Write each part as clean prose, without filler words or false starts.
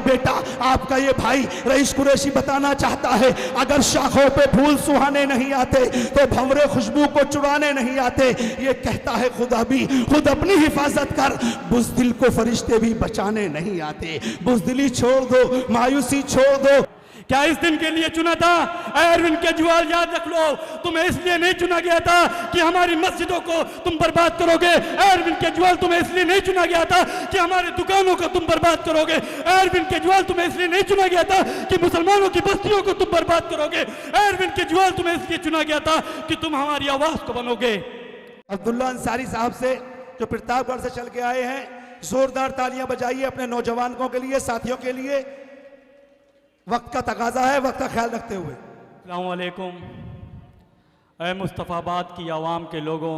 बेटा, आपका ये भाई रईस कुरैशी बताना चाहता है, अगर शाखों पे फूल सुहाने नहीं आते तो भंवरे खुशबू को चुराने नहीं आते। ये कहता है खुदा भी खुद अपनी हिफाजत कर, बुज़दिल को फरिश्ते भी बचाने नहीं आते। बुज़दिली छोड़ दो, मायूसी छोड़ दो। क्या इस दिन के लिए चुना था? अरविंद केजरीवाल याद रख लो, तुम्हें इसलिए नहीं चुना गया था कि हमारी मस्जिदों को तुम बर्बाद करोगे। अरविंद केजरीवाल तुम्हें इसलिए नहीं चुना गया था कि हमारी दुकानों को तुम बर्बाद करोगे। अरविंद केजरीवाल तुम्हें इसलिए नहीं चुना गया था कि मुसलमानों की बस्तियों को तुम बर्बाद करोगे। अरविंद केजरीवाल तुम्हें इसलिए चुना गया था कि तुम हमारी आवाज को बनोगे। अब्दुल्ला अंसारी साहब से जो प्रतापगढ़ से चल के आए हैं, जोरदार तालियां बजाइए अपने नौजवानों के लिए, साथियों के लिए। वक्त का तकाजा है, वक्त का ख्याल रखते हुए। अस्सलाम वालेकुम। ऐ मुस्तफ़ाबाद की आवाम के लोगों,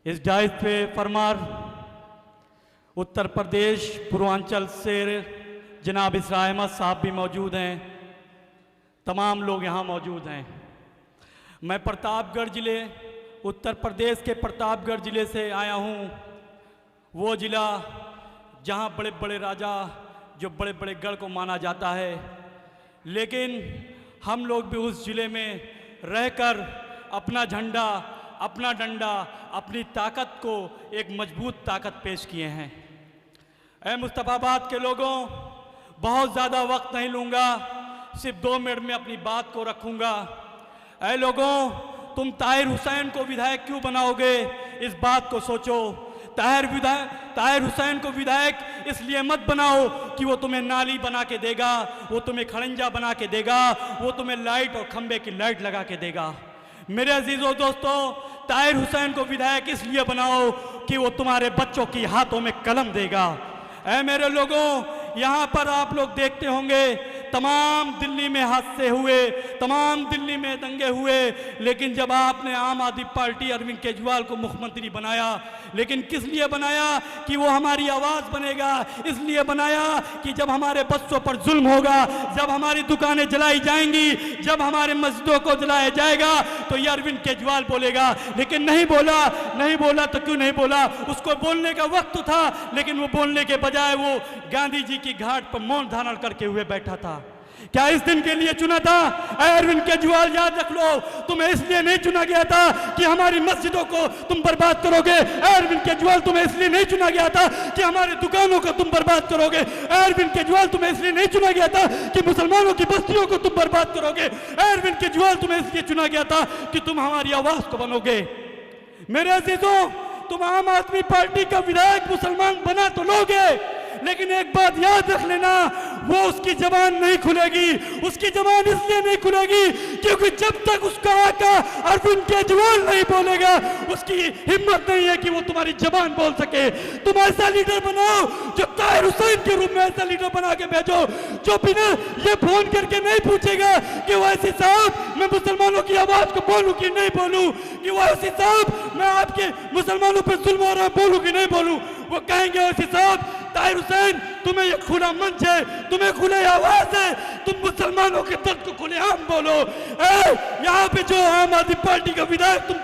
इस डाइस पे फरमार उत्तर प्रदेश पूर्वांचल से जनाब इसरा अहमद साहब भी मौजूद हैं, तमाम लोग यहाँ मौजूद हैं। मैं प्रतापगढ़ ज़िले, उत्तर प्रदेश के प्रतापगढ़ ज़िले से आया हूँ, वो ज़िला जहाँ बड़े बड़े राजा, जो बड़े बड़े गढ़ को माना जाता है, लेकिन हम लोग भी उस ज़िले में रहकर अपना झंडा, अपना डंडा, अपनी ताकत को एक मजबूत ताकत पेश किए हैं। ऐ मुस्तफ़ाबाद के लोगों, बहुत ज़्यादा वक्त नहीं लूँगा, सिर्फ 2 मिनट में अपनी बात को रखूँगा। ऐ लोगों, तुम ताहिर हुसैन को विधायक क्यों बनाओगे, इस बात को सोचो। ताहिर हुसैन को विधायक इसलिए मत बनाओ कि वो तुम्हें नाली बना के देगा, वो तुम्हें खड़ंजा बना के देगा, वो तुम्हें लाइट और खंबे की लाइट लगा के देगा। मेरे अजीजों दोस्तों, ताहिर हुसैन को विधायक इसलिए बनाओ कि वो तुम्हारे बच्चों की हाथों में कलम देगा। ऐ मेरे लोगों, यहाँ पर आप लोग देखते होंगे तमाम दिल्ली में हादसे हुए, तमाम दिल्ली में दंगे हुए, लेकिन जब आपने आम आदमी पार्टी अरविंद केजरीवाल को मुख्यमंत्री बनाया, लेकिन किस लिए बनाया? कि वो हमारी आवाज़ बनेगा। इसलिए बनाया कि जब हमारे बच्चों पर जुल्म होगा, जब हमारी दुकानें जलाई जाएंगी, जब हमारे मस्जिदों को जलाया जाएगा, तो ये अरविंद केजरीवाल बोलेगा। लेकिन नहीं बोला तो क्यों नहीं बोला? उसको बोलने का वक्त था, लेकिन वो बोलने के बजाय वो गांधी जी की घाट पर मौन धारण करके हुए बैठा था। क्या इस दिन के लिए चुना था? अरविंद केजरीवाल याद रख लो, तुम्हें इसलिए नहीं चुना गया था कि हमारी मस्जिदों को तुम बर्बाद करोगे। अरविंद केजरीवाल तुम्हें इसलिए नहीं चुना गया था कि हमारी दुकानों को तुम बर्बाद करोगे। अरविंद केजरीवाल तुम्हें इसलिए नहीं चुना गया था कि मुसलमानों की बस्तियों को तुम बर्बाद करोगे। अरविंद केजरीवाल तुम्हें इसलिए चुना गया था कि तुम हमारी आवाज को बनोगे। मेरे अजीजों, तुम आम आदमी पार्टी का विधायक मुसलमान बना तो लोगे, लेकिन एक बात याद रख लेना, वो उसकी जबान नहीं खुलेगी। उसकी जबान इसलिए नहीं खुलेगी क्योंकि जब तक उसका आका अरविंद केजरीवाल नहीं बोलेगा, उसकी हिम्मत नहीं है कि वो तुम्हारी जबान बोल सके। तुम ऐसा लीडर बनाओ जो ताहिर हुसैन के रूप में ऐसा लीडर बना के भेजो, जो बिना ये फोन करके नहीं पूछेगा कि वैसी साहब मैं मुसलमानों की आवाज को बोलूं कि नहीं बोलूं, कि वैसी साहब मैं आपके मुसलमानों पर जुल्म हो रहा है बोलूं कि नहीं बोलूं। वो कहेंगे वैसी साहब ताहिर हुसैन तुम्हें ये खुला मंच है, तुम्हें खुले आवाज है, तुम मुसलमानों के दर्द को खुलेआम बोलो। यहाँ पे जो आम आदमी पार्टी का विधायक तुम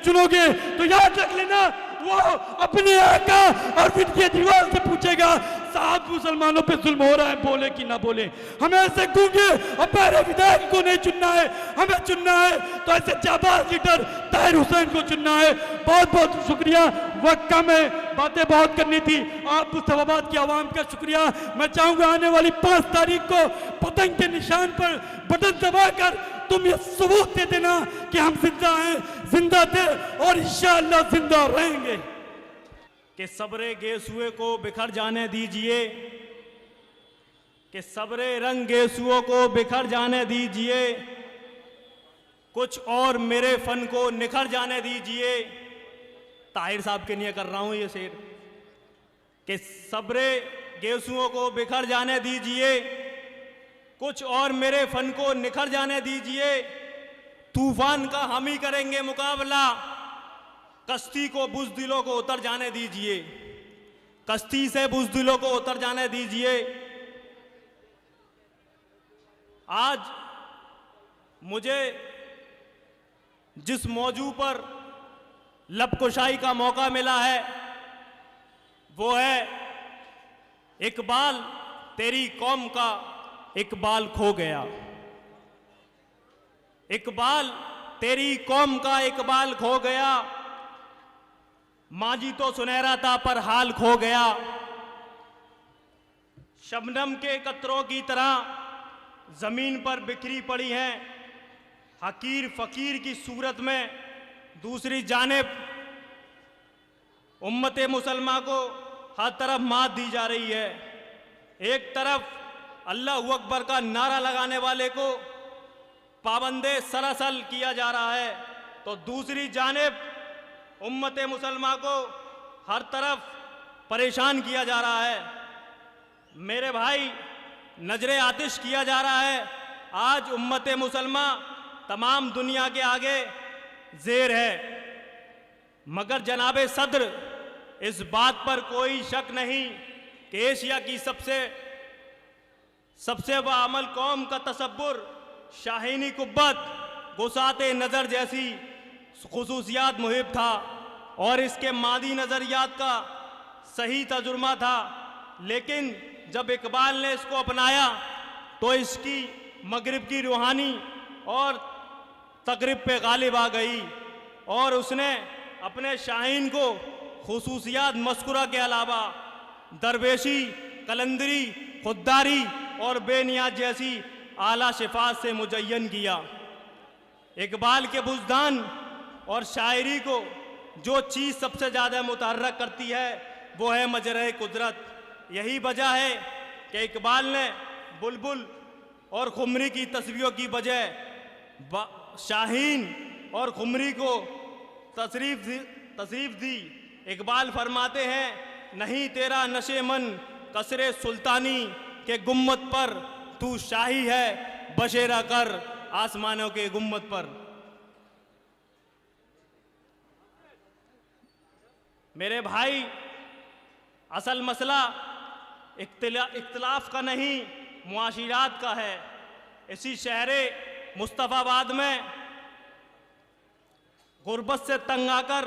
चुनोगे तो याद रख लेना, वो अपने आका अरविंद केजरीवाल से पूछेगा साहब मुसलमानों पे जुल्म हो रहा है, बोले कि ना बोले। हमें ऐसे गूंगे और पैरे विधायक को नहीं चुनना है, हमें चुनना है तो ऐसे जाबाज लीडर ताहिर हुसैन को चुनना है। बहुत बहुत शुक्रिया, वक्त कम है, बातें बहुत करनी थी। आप मुस्तफाबाद की आवाम का शुक्रिया। मैं चाहूंगा आने वाली 5 तारीख को पतंग के निशान पर बटन दबाकर तुम ये सबूत दे देना कि हम जिंदा हैं, जिंदा थे और इंशाअल्लाह जिंदा रहेंगे। कि सबरे गेसुए को बिखर जाने दीजिए, कि सबरे रंग गेसुओं को बिखर जाने दीजिए, कुछ और मेरे फन को निखर जाने दीजिए। ताहिर साहब के लिए कर रहा हूं ये शेर। कि सबरे गेसुओं को बिखर जाने दीजिए, कुछ और मेरे फन को निखर जाने दीजिए। तूफान का हम ही करेंगे मुकाबला, कश्ती को बुज़दिलों को उतर जाने दीजिए, कश्ती से बुज़दिलों को उतर जाने दीजिए। आज मुझे जिस मौजू पर लबकुशाई का मौका मिला है वो है इकबाल तेरी कौम का इकबाल खो गया। इकबाल तेरी कौम का इकबाल खो गया। माजी तो सुनहरा था पर हाल खो गया। शबनम के कतरों की तरह जमीन पर बिखरी पड़ी हैं। हकीर फकीर की सूरत में दूसरी जानिब उम्मत मुसलमा को हर तरफ मात दी जा रही है। एक तरफ अल्लाह अकबर का नारा लगाने वाले को पाबंदे सरासल किया जा रहा है, तो दूसरी जानिब उम्मत मुसलमा को हर तरफ परेशान किया जा रहा है। मेरे भाई, नजरे आतिश किया जा रहा है। आज उम्मत मुसलमा तमाम दुनिया के आगे ज़ेर है, मगर जनाबे सदर, इस बात पर कोई शक नहीं कि एशिया की सबसे बाअमल कौम का तसव्वुर शाहीनी कुब्बत, गुसाते नज़र जैसी खुसूसियात मुहिब था और इसके मादी नज़रियात का सही तजुर्मा था। लेकिन जब इकबाल ने इसको अपनाया तो इसकी मगरिब की रूहानी और तकरीब पे गालिब आ गई और उसने अपने शाहीन को खुसूसियात मस्कुरा के अलावा दरवेशी, कलंदरी, खुददारी और बेनियाज जैसी आला शिफात से मुजय्यन किया। इकबाल के बुज़दान और शायरी को जो चीज़ सबसे ज़्यादा मुतहर्रक करती है वो है मजरे कुदरत। यही वजह है कि इकबाल ने बुलबुल और खुमरी की तस्वीरों की बजाय शाहीन और खुमरी को तशरीफ दी। इकबाल फरमाते हैं, नहीं तेरा नशे मन कसरे सुल्तानी के गुम्मत पर, तू शाही है बशेरा कर आसमानों के गुम्मत पर। मेरे भाई, असल मसला इख्तिलाफ का नहीं, मुआशिरात का है। इसी शहरे मुस्तफ़ाबाद में गुर्बत से तंग आकर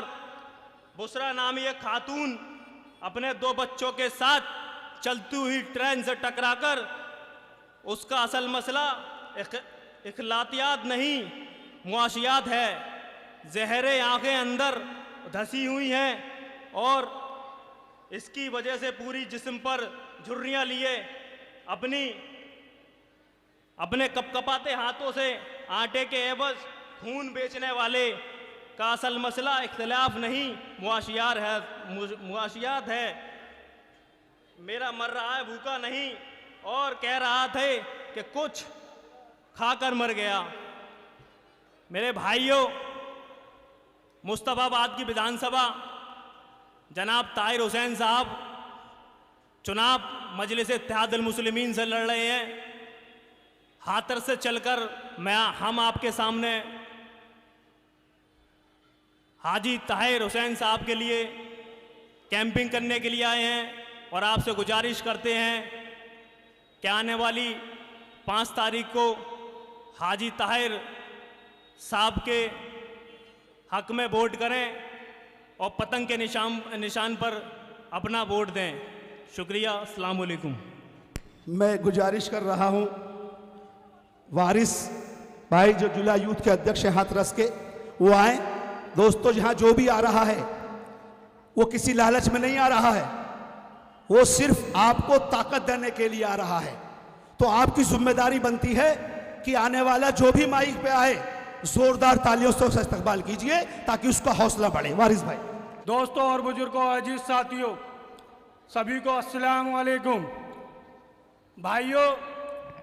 बुसरा नामी एक खातून अपने 2 बच्चों के साथ चलती हुई ट्रेन से टकराकर, उसका असल मसला इखलातियात नहीं, मुआशियात है। जहरे आंखें अंदर धसी हुई हैं और इसकी वजह से पूरी जिस्म पर झुर्रियाँ लिए अपने कपकपाते हाथों से आटे के एवज खून बेचने वाले का असल मसला इख्तिलाफ नहीं, मुआशियात है। मेरा मर रहा है भूखा नहीं और कह रहा था कि कुछ खाकर मर गया। मेरे भाइयों, मुस्तफ़ाबाद की विधानसभा जनाब ताहिर हुसैन साहब चुनाव मजलिस इत्तेहादुल मुस्लिमीन से लड़ रहे हैं। हाथर से चलकर हम आपके सामने हाजी ताहिर हुसैन साहब के लिए कैंपिंग करने के लिए आए हैं और आपसे गुजारिश करते हैं कि आने वाली 5 तारीख को हाजी ताहिर साहब के हक में वोट करें और पतंग के निशान पर अपना वोट दें। शुक्रिया, अस्सलाम वालेकुम। मैं गुजारिश कर रहा हूं वारिस भाई जो जुला यूथ के अध्यक्ष हैं हाथरस के, वो आए। दोस्तों, जहां जो भी आ रहा है वो किसी लालच में नहीं आ रहा है, वो सिर्फ आपको ताकत देने के लिए आ रहा है। तो आपकी जिम्मेदारी बनती है कि आने वाला जो भी माइक पे आए जोरदार तालियों से उसका इस्तकबाल कीजिए ताकि उसका हौसला बढ़े। वारिस भाई। दोस्तों और बुजुर्गों, अजीज साथियों, सभी को अस्सलाम वालेकुम। भाइयों,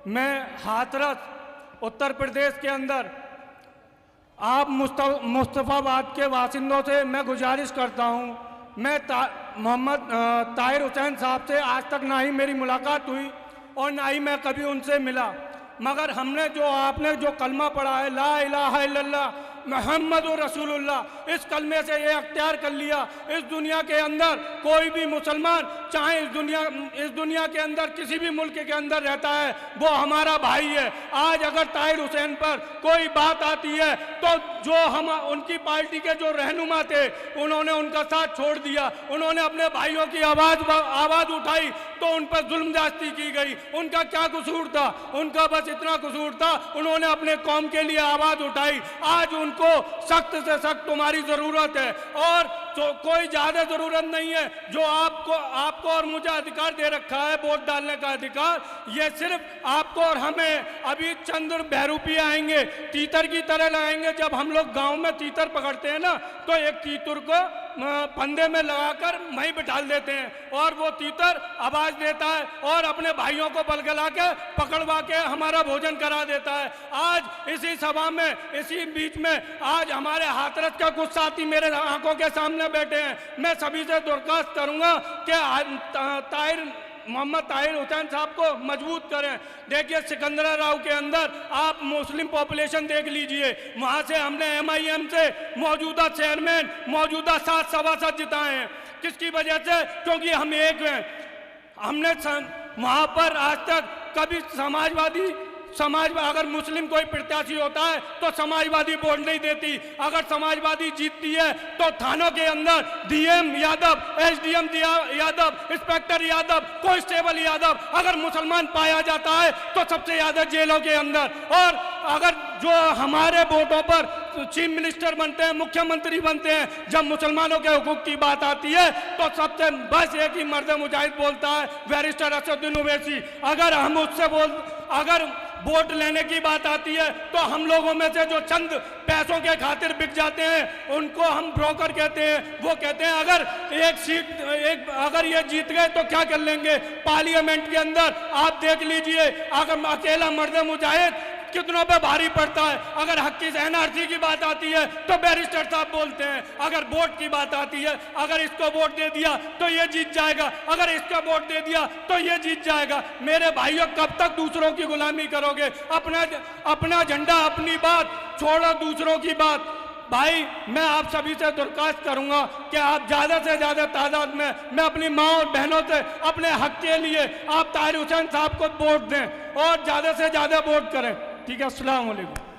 मैं हाथरस उत्तर प्रदेश के अंदर आप मुस्तफ़ाबाद के वासिंदों से मैं गुजारिश करता हूं, मैं मोहम्मद ताहिर हुसैन साहब से आज तक ना ही मेरी मुलाकात हुई और ना ही मैं कभी उनसे मिला, मगर हमने आपने जो कलमा पढ़ा है ला इलाहा इल्लल्लाह मोहम्मद रसूलुल्लाह, इस कलमे से ये अख्तियार कर लिया, इस दुनिया के अंदर कोई भी मुसलमान चाहे इस दुनिया के अंदर किसी भी मुल्क के अंदर रहता है वो हमारा भाई है। आज अगर ताहिर हुसैन पर कोई बात आती है तो जो हम उनकी पार्टी के जो रहनुमा थे उन्होंने उनका साथ छोड़ दिया, उन्होंने अपने भाइयों की आवाज़ उठाई तो उन पर जुल्म जास्ती की गई। उनका क्या कसूर था? उनका बस इतना कसूर था, उन्होंने अपने कौम के लिए आवाज उठाई। आज उनको सख्त से सख्त तुम्हारी जरूरत है, और तो कोई ज्यादा जरूरत नहीं है। जो आपको और मुझे अधिकार दे रखा है वोट डालने का अधिकार, ये सिर्फ आपको और हमें। अभी चंद बहरूपी आएंगे, तीतर की तरह लगाएंगे। जब हम लोग गांव में तीतर पकड़ते हैं ना, तो एक तीतर को फंदे में लगाकर वहीं बिठाल देते हैं, और वो तीतर आवाज देता है और अपने भाइयों को बलगला के पकड़वा के हमारा भोजन करा देता है। आज इसी सभा में, इसी बीच में आज हमारे हाथरस का कुछ साथी मेरे आंखों के सामने बैठे हैं। मैं सभी से दरख्वास्त करूंगा कि मोहम्मद ताहिर हुसैन साहब को मजबूत करें। देखिए सिकंदरा राव के अंदर आप मुस्लिम पॉपुलेशन देख लीजिए, वहां से हमने MIM से मौजूदा चेयरमैन, मौजूदा 7 सभासद जिताए हैं। किसकी वजह से? क्योंकि हम एक हैं। हमने वहां पर आज तक कभी समाज में अगर मुस्लिम कोई प्रत्याशी होता है तो समाजवादी वोट नहीं देती। अगर समाजवादी जीतती है तो थानों के अंदर DM Yadav, SDM Yadav, inspector Yadav, constable Yadav, अगर मुसलमान पाया जाता है तो सबसे ज्यादा जेलों के अंदर। और अगर जो हमारे वोटों पर चीफ मिनिस्टर बनते हैं, मुख्यमंत्री बनते हैं, जब मुसलमानों के हुकूक की बात आती है तो सबसे बस एक ही मर्द मुजाहिद बोलता है, बैरिस्टर असदुद्दीन ओवैसी। अगर वोट लेने की बात आती है तो हम लोगों में से जो चंद पैसों के खातिर बिक जाते हैं उनको हम ब्रोकर कहते हैं। वो कहते हैं अगर ये जीत गए तो क्या कर लेंगे। पार्लियामेंट के अंदर आप देख लीजिए, अगर अकेला मर्द मुजाहिद कितनों पे भारी पड़ता है। अगर हक की NRC की बात आती है तो बैरिस्टर साहब बोलते हैं। अगर वोट की बात आती है, अगर इसको वोट दे दिया तो ये जीत जाएगा, अगर इसका वोट दे दिया तो ये जीत जाएगा। मेरे भाइयों, कब तक दूसरों की गुलामी करोगे? अपना झंडा, अपनी बात छोड़ो, दूसरों की बात। भाई, मैं आप सभी से दरख्वास्त करूंगा कि आप ज्यादा से ज्यादा तादाद में, मैं अपनी माँ और बहनों से अपने हक के लिए आप ताहिर हुसैन साहब को वोट दें और ज्यादा से ज्यादा वोट करें। ठीक है, अस्सलाम वालेकुम।